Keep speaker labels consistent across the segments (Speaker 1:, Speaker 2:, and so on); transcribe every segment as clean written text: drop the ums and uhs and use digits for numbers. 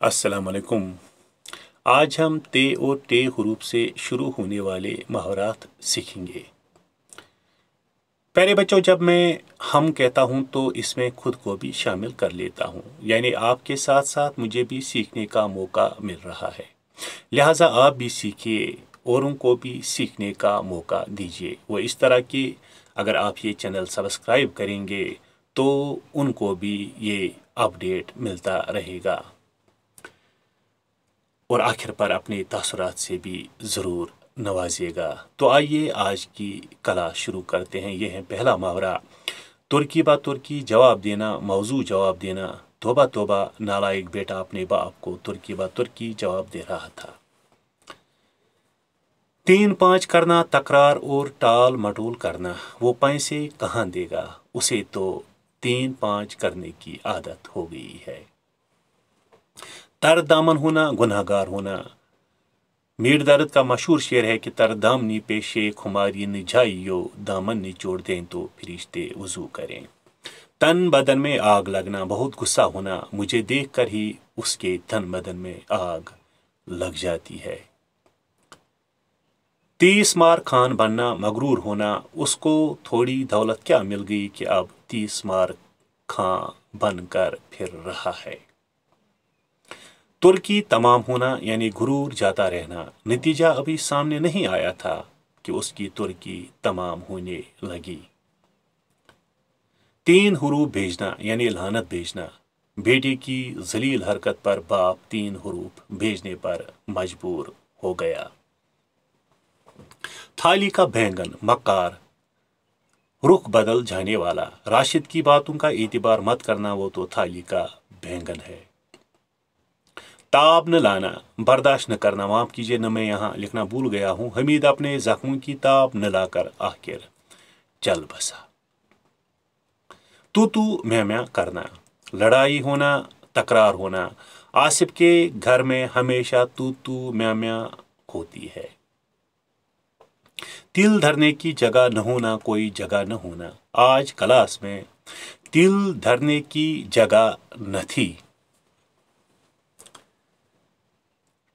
Speaker 1: अस्सलाम वालेकुम। आज हम ते और टे हरूफ से शुरू होने वाले मुहावरात सीखेंगे। प्यारे बच्चों, जब मैं हम कहता हूँ तो इसमें खुद को भी शामिल कर लेता हूँ, यानी आपके साथ साथ मुझे भी सीखने का मौका मिल रहा है। लिहाजा आप भी सीखिए, औरों को भी सीखने का मौका दीजिए। वो इस तरह की अगर आप ये चैनल सब्सक्राइब करेंगे तो उनको भी ये अपडेट मिलता रहेगा। और आखिर पर अपने तासुरात से भी ज़रूर नवाजिएगा। तो आइए आज की कला शुरू करते हैं। यह है पहला मुहावरा, तुर्की बा तुर्की जवाब देना, मौजू जवाब देना। तोबा तोबा, नालायक बेटा अपने बाप को तुर्की बा तुर्की जवाब दे रहा था। 3-5 करना, तकरार और टाल मटोल करना, वो पैसे कहाँ देगा, उसे तो 3-5 करने की आदत हो गई है। तर दामन होना, गुनहगार होना। मीर दर्द का मशहूर शेर है कि तर दामनी पेशे खुमारी निजाइयो, दामन निचोड़ दें तो फरिश्ते वजू करें। तन बदन में आग लगना, बहुत गुस्सा होना, मुझे देखकर ही उसके तन बदन में आग लग जाती है। 30 मार खान बनना, मगरूर होना, उसको थोड़ी दौलत क्या मिल गई कि अब 30 मार खां बनकर फिर रहा है। तुर्की तमाम होना, यानी गुरूर जाता रहना, नतीजा अभी सामने नहीं आया था कि उसकी तुर्की तमाम होने लगी। 3 हरूफ भेजना, यानी लानत भेजना, बेटे की जलील हरकत पर बाप 3 हरूफ भेजने पर मजबूर हो गया। थाली का बैंगन, मक्कार, रुख बदल जाने वाला, राशिद की बातों का एतबार मत करना, वो तो थाली का बैंगन है। ताब न लाना, बर्दाश्त न करना, माफ कीजिए न मैं यहाँ लिखना भूल गया हूँ। हमीद अपने जख्मों की ताब न लाकर आखिर चल बसा। तू मैं मैं करना, लड़ाई होना, तकरार होना, आसिफ के घर में हमेशा तू मैं होती है। तिल धरने की जगह न होना, कोई जगह न होना, आज क्लास में तिल धरने की जगह न थी।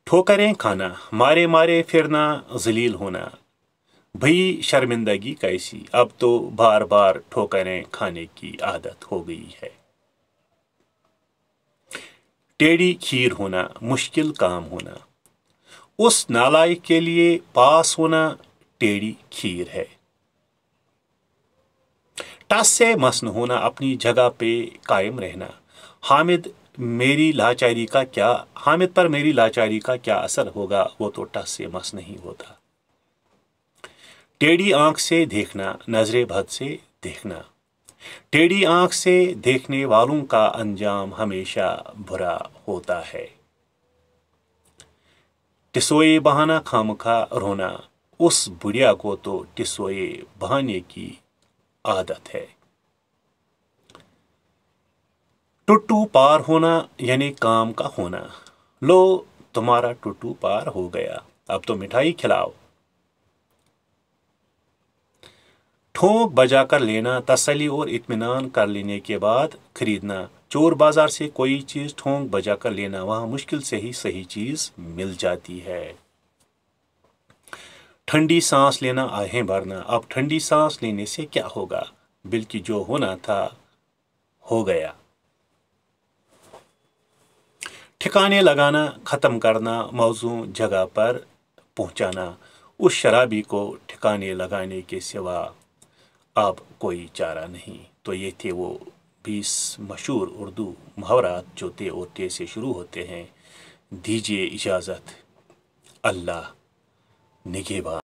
Speaker 1: ठोकरें खाना, मारे मारे फिरना, जलील होना, भई शर्मिंदगी कैसी, अब तो बार बार ठोकरें खाने की आदत हो गई है। टेढ़ी खीर होना, मुश्किल काम होना, उस नालायक के लिए पास होना टेढ़ी खीर है। टस से मस न होना, अपनी जगह पे कायम रहना, हामिद पर मेरी लाचारी का क्या असर होगा, वो तो टस से मस नहीं होता। टेढ़ी आंख से देखना, नजरे बद से देखना, टेढ़ी आंख से देखने वालों का अंजाम हमेशा बुरा होता है। टिसोए बहाना, खामखा रोना, उस बुढ़िया को तो टिसोए बहाने की आदत है। टुट्टू पार होना, यानी काम का होना, लो तुम्हारा टुट्टू पार हो गया, अब तो मिठाई खिलाओ। ठोंक बजाकर लेना, तसल्ली और इत्मीनान कर लेने के बाद खरीदना, चोर बाजार से कोई चीज ठोंक बजाकर लेना, वहां मुश्किल से ही सही चीज मिल जाती है। ठंडी सांस लेना, आहें भरना, अब ठंडी सांस लेने से क्या होगा, बल्कि जो होना था हो गया। ठिकाने लगाना, ख़त्म करना, मौजू जगह पर पहुंचाना, उस शराबी को ठिकाने लगाने के सिवा अब कोई चारा नहीं। तो ये थे वो 20 मशहूर उर्दू मुहावरात जो ते और टे से शुरू होते हैं। दीजिए इजाज़त, अल्लाह निगहबान।